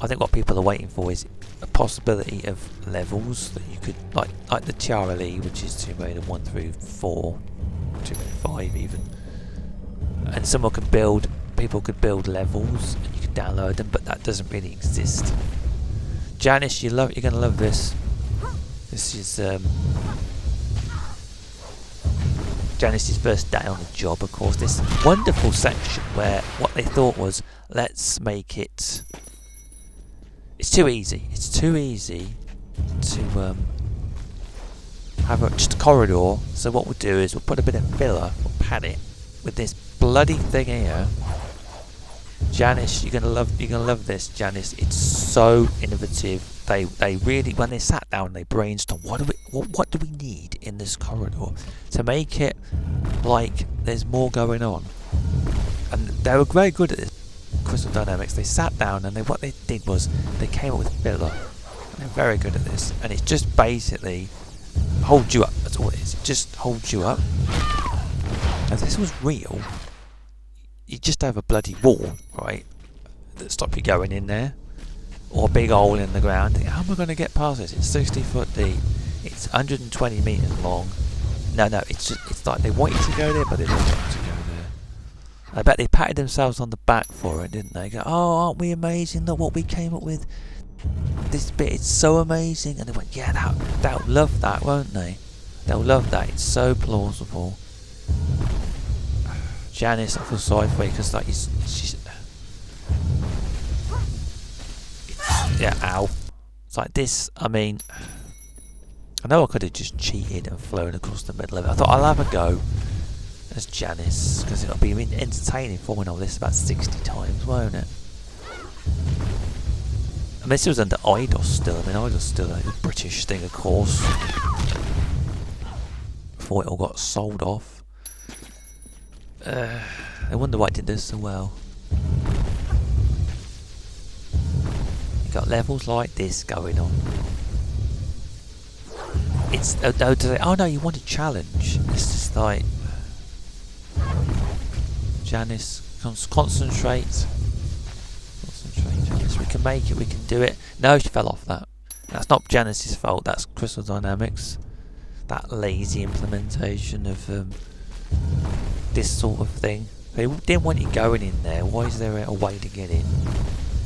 I think what people are waiting for is a possibility of levels that you could, like the TRAE, which is Tomb Raider 1 through 4, Tomb Raider 5 even. And people could build levels and you could download them, but that doesn't really exist. Janice, you're gonna love this. This is Janice's first day on the job, of course. This wonderful section where what they thought was, let's make it. It's too easy. It's too easy to have just a corridor. So what we'll do is we'll put a bit of filler, we'll pad it with this bloody thing here. Janice, you're gonna love this, Janice. It's so innovative. They really, when they sat down, they brainstormed. What do we need in this corridor to make it like there's more going on? And they were very good at this. Crystal Dynamics. They sat down and what they did was they came up with filler. And they're very good at this. And it's just basically holds you up. That's all it is. It just holds you up. If this was real, you just have a bloody wall, right, that stop you going in there, or a big hole in the ground. How am I going to get past this? It's 60 foot deep. It's 120 meters long. No, it's like they want you to go there, but they don't want you to go there. I bet they patted themselves on the back for it, didn't they? Go, oh, aren't we amazing? Look what we came up with. This bit is so amazing. And they went, yeah, they'll love that, won't they? They'll love that. It's so plausible. Janice, I feel sorry for you because like she's yeah, ow. It's like this. I mean, I know I could have just cheated and flown across the middle of it. I thought I'll have a go as Janice because it'll be entertaining for all this about 60 times, won't it? I mean, this was under IDOS still. I mean, IDOS still a British thing, of course. Before it all got sold off. I wonder why it did this so well. You got levels like this going on. It's oh no, you want a challenge. It's just like Janice, concentrate, Janice. We can make it. We can do it. No, she fell off that. That's not Janice's fault. That's Crystal Dynamics. That lazy implementation of this sort of thing. They didn't want you going in there. Why is there a way to get in?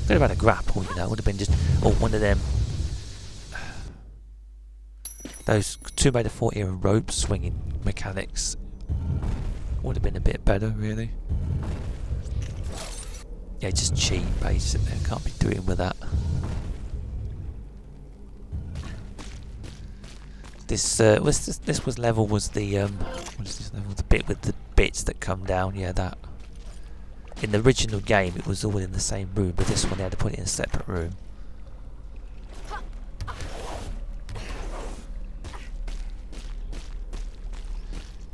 Could have had a grapple, you know. Would have been just one of them. Those Tomb Raider 4 era rope swinging mechanics would have been a bit better, really. Yeah, just cheat basically. Can't be doing with that. This level was the what is this level? The bit with the bits that come down. Yeah, that. In the original game, it was all in the same room, but this one they had to put it in a separate room.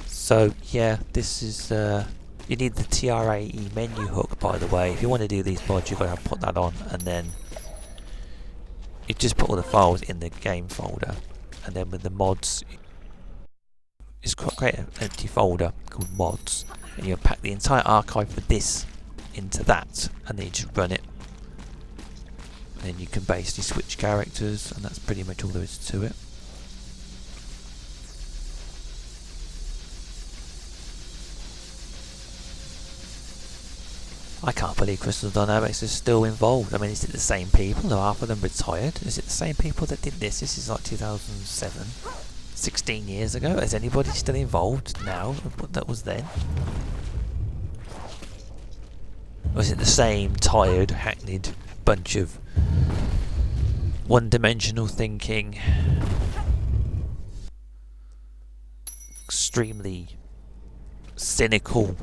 So yeah, this is you need the TRAE menu hook, by the way. If you want to do these mods, you've got to put that on, and then you just put all the files in the game folder. And then with the mods, just create an empty folder called mods, and you pack the entire archive for this into that, and then you just run it. And then you can basically switch characters, and that's pretty much all there is to it. I can't believe Crystal Dynamics is still involved. I mean, is it the same people? Are half of them retired? Is it the same people that did this? This is like 2007, 16 years ago. Is anybody still involved now of what that was then? Or is it the same tired, hackneyed bunch of one-dimensional thinking, extremely cynical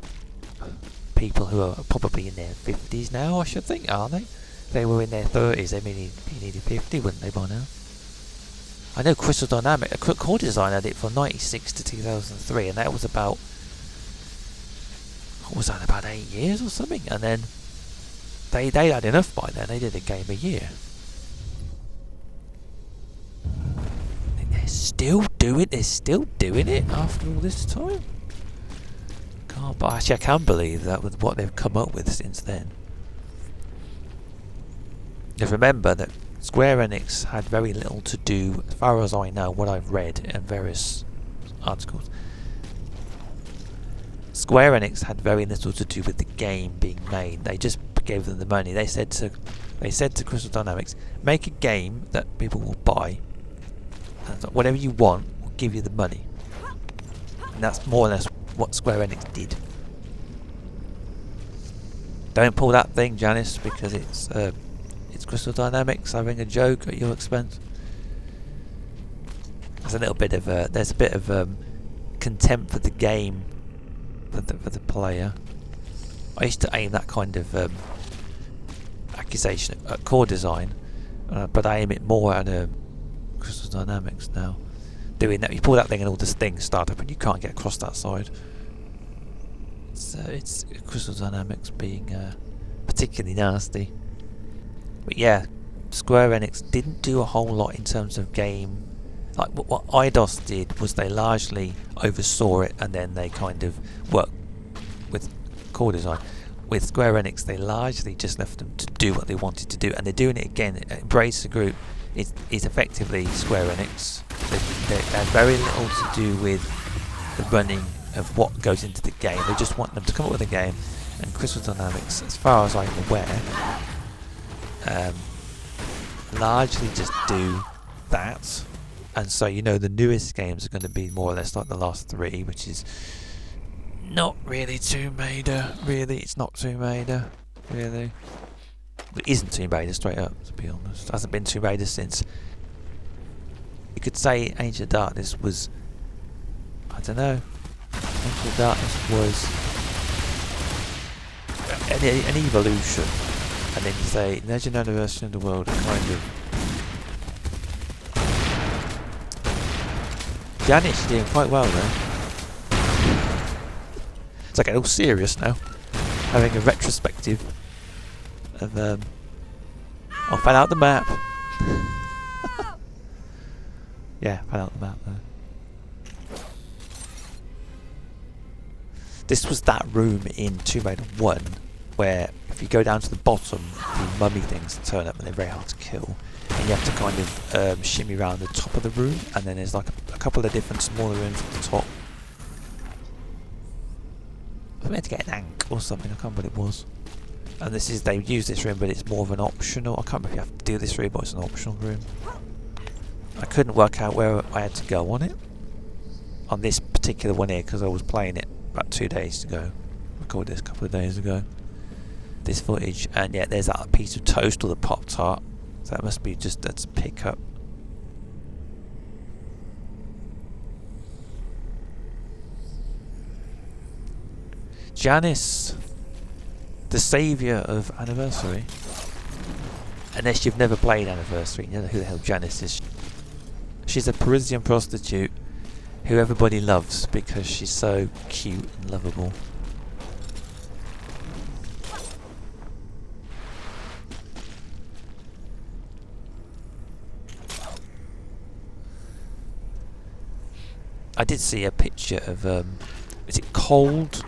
people who are probably in their 50s now, I should think, are they? If they were in their 30s, they may be nearly 50, wouldn't they, by now? I know Crystal Dynamics, a core design had it from 96 to 2003, and that was about, what was that, about 8 years or something? And then they had enough by then. They did a game a year. They're still doing it after all this time. But actually, I can believe that with what they've come up with since then. Just remember that Square Enix had very little to do, as far as I know, what I've read in various articles. Square Enix had very little to do with the game being made. They just gave them the money. They said to Crystal Dynamics, make a game that people will buy. And whatever you want, we'll give you the money. And that's more or less what Square Enix did. Don't pull that thing, Janice, because it's Crystal Dynamics having a joke at your expense. There's a little bit of contempt for the game, for the player. I used to aim that kind of accusation at core design, but I aim it more at Crystal Dynamics now. Doing that, you pull that thing and all this things start up and you can't get across that side. So it's Crystal Dynamics being particularly nasty. But yeah, Square Enix didn't do a whole lot in terms of game. Like what IDOS did was they largely oversaw it and then they kind of worked with core design. With Square Enix, they largely just left them to do what they wanted to do, and they're doing it again. Embracer Group is effectively Square Enix. They had very little to do with the running of what goes into the game. They just want them to come up with a game, and Crystal Dynamics, as far as I'm aware, largely just do that. And so, you know, the newest games are going to be more or less like the last three, which is not really Tomb Raider. Really, it's not Tomb Raider. Really, it isn't Tomb Raider, straight up. To be honest, it hasn't been Tomb Raider since. You could say Angel of Darkness was, I don't know. Angel of Darkness was an evolution, and then you say Legend Anniversary in the World, kind of. Janice is doing quite well though. It's like getting all serious now. Having a retrospective of I fell out the map. Yeah, fell out the map there. This was that room in Tomb Raider 1 where if you go down to the bottom, the mummy things turn up and they're very hard to kill. And you have to kind of shimmy around the top of the room, and then there's like a couple of different smaller rooms at the top. I meant to get an ank or something, I can't remember what it was. And this is, they use this room, but it's more of an optional. I can't remember if you have to do this room, but it's an optional room. I couldn't work out where I had to go on it. On this particular one here, because I was playing it about 2 days ago. Recorded this a couple of days ago. This footage, and yeah, there's that piece of toast or the Pop-Tart. So that must be just, that's a pickup. Janice, the saviour of Anniversary. Unless you've never played Anniversary, you know who the hell Janice is. She's a Parisian prostitute who everybody loves because she's so cute and lovable. I did see a picture of, is it Cold?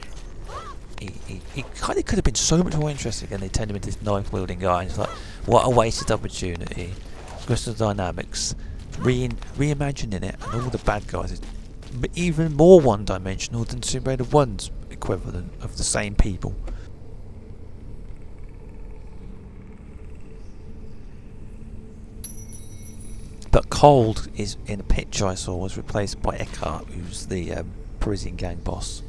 He kind of could have been so much more interesting, and they turned him into this knife-wielding guy, and it's like, what a wasted opportunity. Crystal Dynamics, reimagining it, and all the bad guys is even more one-dimensional than Tomb Raider 1's equivalent of the same people. But Cold is, in a picture I saw, was replaced by Eckhart, who's the Parisian gang boss.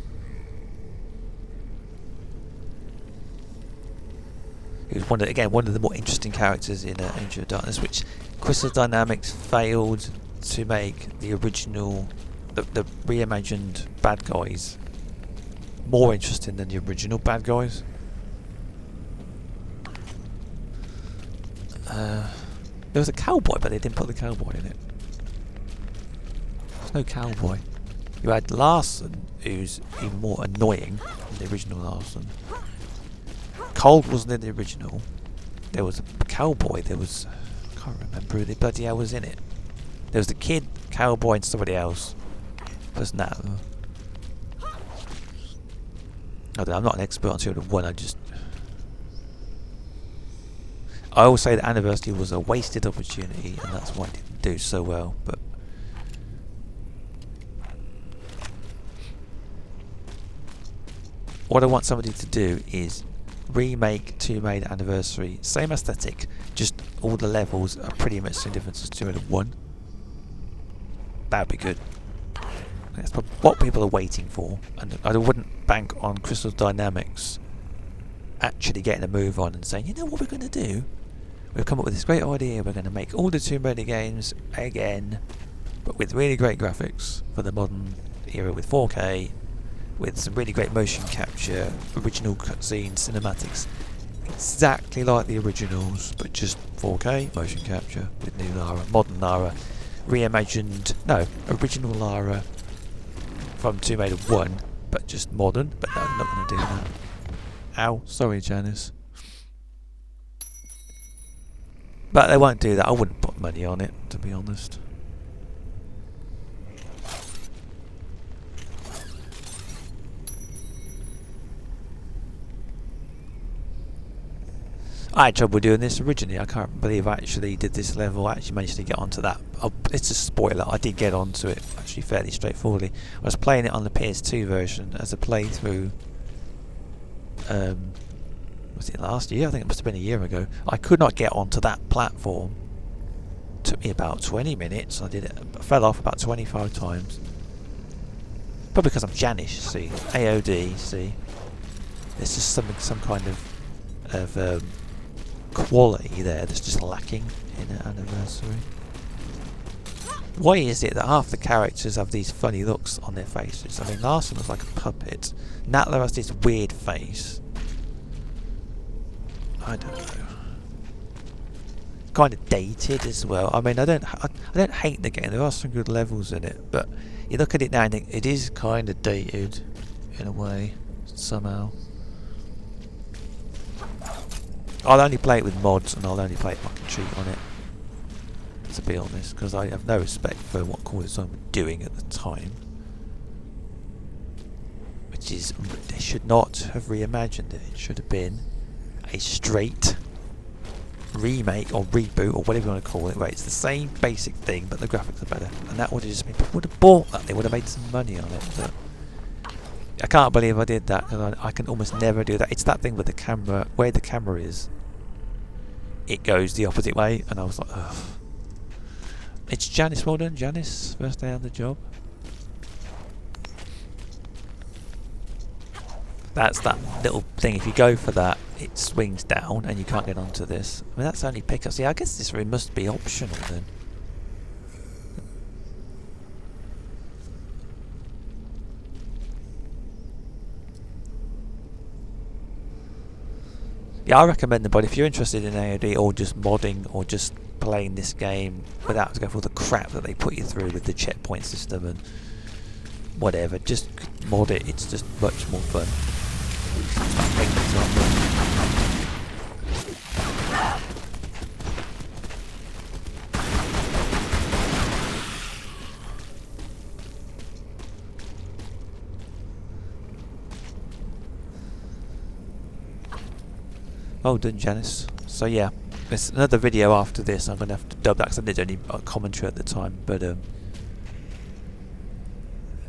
He was one of the more interesting characters in Angel of Darkness, which Crystal Dynamics failed to make the original, the reimagined bad guys more interesting than the original bad guys. There was a cowboy, but they didn't put the cowboy in it. There's no cowboy. You had Larson, who's even more annoying than the original Larson. Cold wasn't in the original. There was a cowboy. There was, I can't remember who the bloody hell was in it. There was the kid, cowboy, and somebody else. Wasn't that? I don't know, I'm not an expert on Tomb Raider 1. I just. I will say that Anniversary was a wasted opportunity, and that's why it didn't do so well. But what I want somebody to do is remake Tomb Raider Anniversary, same aesthetic, just all the levels are pretty much the same difference as Tomb Raider 1. That would be good. That's what people are waiting for, and I wouldn't bank on Crystal Dynamics actually getting a move on and saying, you know what we're going to do? We've come up with this great idea, we're going to make all the Tomb Raider games again, but with really great graphics for the modern era with 4K, with some really great motion capture, original cutscenes, cinematics, exactly like the originals, but just 4K motion capture with new Lara, modern Lara, reimagined, no, original Lara from Tomb Raider 1, but just modern. But no, I'm not going to do that. Ow, sorry Janice. But they won't do that. I wouldn't put money on it, to be honest. I had trouble doing this originally. I can't believe I actually did this level. I actually managed to get onto that. It's a spoiler. I did get onto it actually fairly straightforwardly. I was playing it on the PS2 version as a playthrough. Was it last year? I think it must have been a year ago. I could not get onto that platform. It took me about 20 minutes. I did it. I fell off about 25 times. Probably because I'm Janice, see. AOD, see. There's just some kind of quality there that's just lacking in an Anniversary. Why is it that half the characters have these funny looks on their faces? I mean, Larson looks like a puppet. Natla has this weird face. I don't know. Kind of dated as well. I mean, I don't hate the game. There are some good levels in it, but you look at it now and think it is kind of dated in a way somehow. I'll only play it with mods, and I'll only play it if I can cheat on it, to be honest, because I have no respect for what Coruscant were doing at the time. Which is, they should not have reimagined it. It should have been a straight remake or reboot or whatever you want to call it. Right, it's the same basic thing, but the graphics are better, and that would have just been, people would have bought that. They would have made some money on it. But I can't believe I did that, because I can almost never do that. It's that thing with the camera, where the camera is, it goes the opposite way, and I was like, ugh. It's Janice, well done, Janice, first day on the job. That's that little thing, if you go for that, it swings down, and you can't get onto this. I mean, that's only pickup. See, I guess this room must be optional then. Yeah, I recommend them, but if you're interested in AOD or just modding or just playing this game without having to go through all the crap that they put you through with the checkpoint system and whatever, just mod it. It's just much more fun. Well done, Janice. So yeah, there's another video after this. I'm going to have to dub that because I did only commentary at the time. But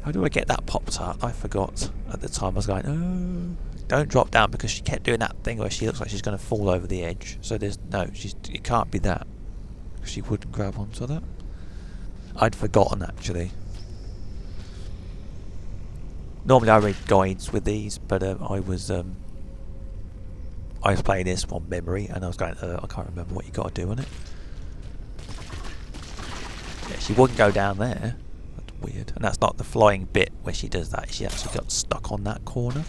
how do I get that Pop-Tart? I forgot at the time. I was going, oh, don't drop down, because she kept doing that thing where she looks like she's going to fall over the edge. So there's no, it can't be that. She wouldn't grab onto that. I'd forgotten actually. Normally I read guides with these, but I was playing this from memory, and I was going, I can't remember what you got to do on it. Yeah, she wouldn't go down there. That's weird. And that's not the flying bit where she does that. She actually got stuck on that corner.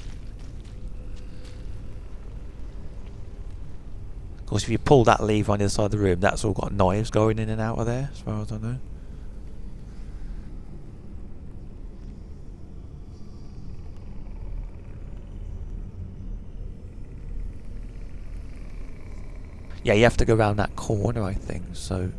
Of course, if you pull that lever on the other side of the room, that's all got knives going in and out of there, as far as I know. Yeah, you have to go around that corner, I think, so...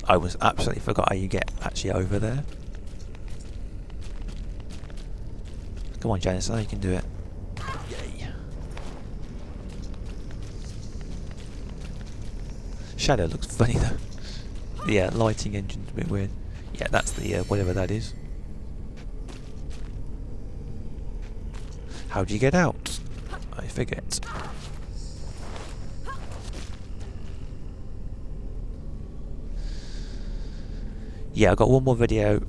I was absolutely forgot how you get actually over there. Come on, Janice, I know you can do it. Yay. Shadow looks funny though. The lighting engine's a bit weird. Yeah, that's the whatever that is. How do you get out? I forget. Yeah, I got one more video.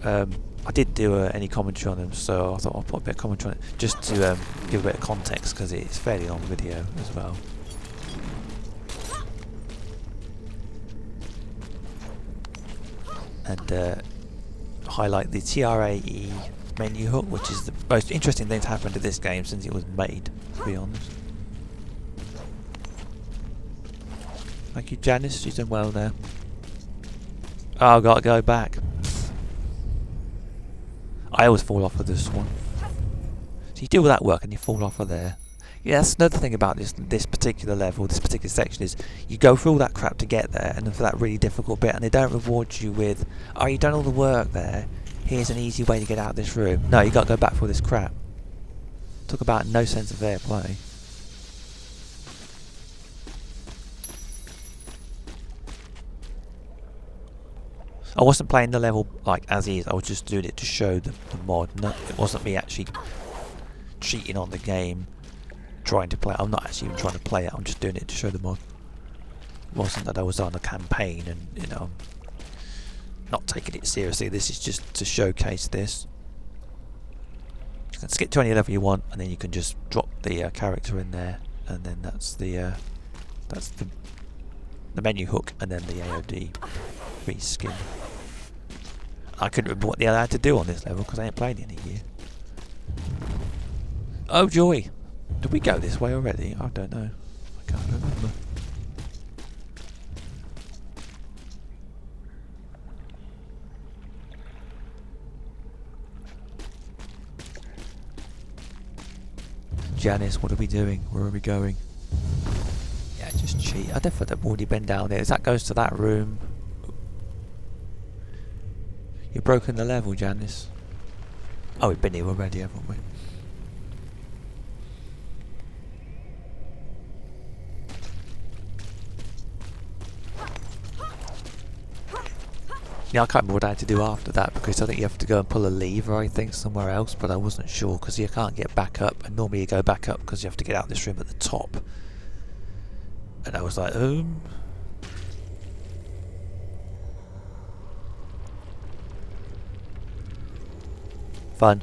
I did do any commentary on them, so I thought I'll put a bit of commentary on it just to give a bit of context because it's a fairly long video as well. And highlight the TRAE menu hook, which is the most interesting thing to happen to this game since it was made, to be honest. Thank you, Janice. She's done well there. Oh, I've got to go back. I always fall off of this one. So you do all that work and you fall off of there. Yeah, that's another thing about this particular level, this particular section, is you go through all that crap to get there, and for that really difficult bit, and they don't reward you with, oh, you've done all the work there, here's an easy way to get out of this room. No, you got to go back for this crap. Talk about no sense of fair play. I wasn't playing the level like as is, I was just doing it to show the mod. No, it wasn't me actually cheating on the game, trying to play it. I'm not actually even trying to play it, I'm just doing it to show the mod. It wasn't that I was on a campaign and, you know, not taking it seriously. This is just to showcase this. You can skip to any level you want, and then you can just drop the character in there, and then that's the menu hook, and then the AOD reskin. I couldn't remember what the other had to do on this level because I ain't played it in a year. Oh joy! Did we go this way already? I don't know. I can't remember. Janice, what are we doing? Where are we going? Yeah, just cheat. I definitely have already been down there. That goes to that room. You've broken the level, Janice. Oh, we've been here already, haven't we? Yeah, I can't remember what I had to do after that because I think you have to go and pull a lever, I think, somewhere else, but I wasn't sure because you can't get back up, and normally you go back up because you have to get out of this room at the top. And I was like, Fun.